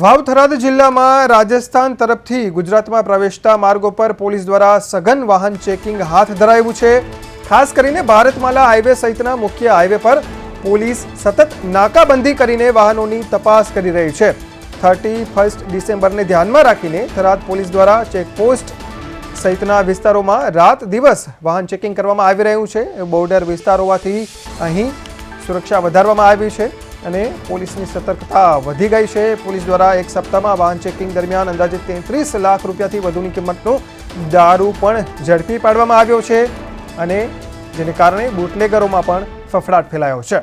વાવ થરાદ જિલ્લામાં રાજસ્થાન તરફથી ગુજરાતમાં પ્રવેશતા માર્ગો પર પોલીસ દ્વારા સઘન વાહન ચેકિંગ હાથ ધરાયું છે। ખાસ કરીને ભારતમાલા હાઈવે સહિતના મુખ્ય હાઈવે પર પોલીસ સતત નાકાબંધી કરીને વાહનોની તપાસ કરી રહી છે। 31 ડિસેમ્બરને ધ્યાનમાં રાખીને થરાદ પોલીસ દ્વારા ચેકપોસ્ટ સહિતના વિસ્તારોમાં રાત દિવસ વાહન ચેકિંગ કરવામાં આવી રહ્યું છે। બોર્ડર વિસ્તાર હોવાથી અહીં સુરક્ષા વધારવામાં આવી છે અને પોલીસની સતર્કતા વધી ગઈ છે। પોલીસ દ્વારા એક સપ્તાહમાં વાહન ચેકિંગ દરમિયાન અંદાજે 33 લાખ રૂપિયાથી વધુની કિંમતનો દારૂ પણ ઝડપી પાડવામાં આવ્યો છે અને જેને કારણે બુટલેગરોમાં પણ ફફડાટ ફેલાયો છે।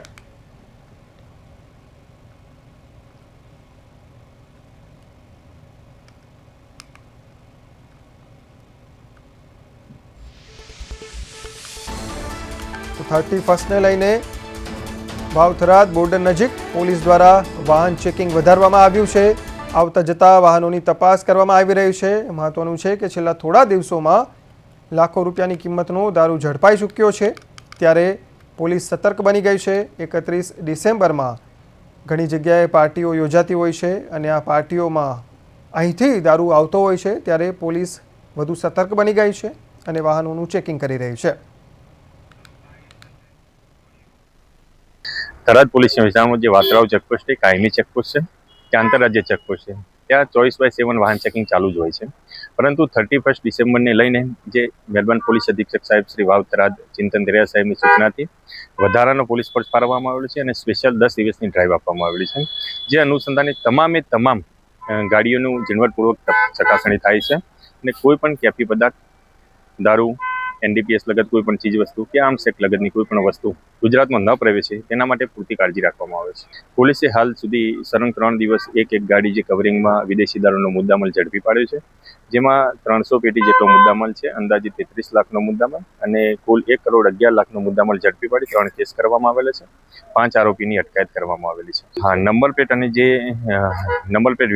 તો 31ને લઈને વાવ થરાદ બોર્ડર નજીક પોલીસ દ્વારા વાહન ચેકિંગ વધારવામાં આવ્યું છે। આવતા જતા વાહનોની તપાસ કરવામાં આવી રહી છે। મહત્વનું છે કે છેલ્લા થોડા દિવસોમાં લાખો રૂપિયાની કિંમતનો દારૂ ઝડપાઈ ચૂક્યો છે, ત્યારે પોલીસ સતર્ક બની ગઈ છે। 31 ડિસેમ્બરમાં ઘણી જગ્યાએ પાર્ટીઓ યોજાતી હોય છે અને આ પાર્ટીઓમાં અહીંથી દારૂ આવતો હોય છે, ત્યારે પોલીસ વધુ સતર્ક બની ગઈ છે અને વાહનોનું ચેકિંગ કરી રહી છે। થરાદ પોલીસના વિસ્તારમાં જે વાત્રાવ ચેકપોસ્ટ છે, કાયમી ચેકપોસ્ટ છે, કે આંતરરાજ્ય ચેકપોસ્ટ છે, ત્યાં 24/7 વાહન ચેકિંગ ચાલુ જ હોય છે। પરંતુ 31 ડિસેમ્બરને લઈને જે મહેરબાન પોલીસ અધિક્ષક સાહેબ શ્રી વાવ થરાદ ચિંતન દરિયા સાહેબની સૂચનાથી વધારાનો પોલીસ ફોર્સ ફાળવવામાં આવેલો છે અને સ્પેશિયલ 10 દિવસની ડ્રાઈવ આપવામાં આવેલી છે, જે અનુસંધાને તમામ ગાડીઓનું ઝીણવટપૂર્વક ચકાસણી થાય છે અને કોઈ પણ કેફી પદાર્થ, દારૂ, NDPS લગત કોઈ પણ ચીજ વસ્તુ કે આર્મ્સ એક્ટ લગતની કોઈ પણ વસ્તુ ગુજરાતમાં ન પ્રવેશે તેના માટે પૂરતી કાળજી રાખવામાં આવે છે। પોલીસે હાલ સુધી સળંગ 3 દિવસ એક ગાડી જે કવરિંગમાં વિદેશી દારૂનો મુદ્દામાલ ઝડપી પાડ્યો છે, જેમાં 300 પેટી જેટલો મુદ્દામાલ છે, અંદાજિત 33 લાખનો મુદ્દામાલ અને કુલ 1,11,00,000નો મુદ્દામાલ ઝડપી પાડી 3 કેસ કરવામાં આવેલા છે। 5 આરોપીની અટકાયત કરવામાં આવેલી છે। નંબર પ્લેટ અને જે નંબર પ્લેટ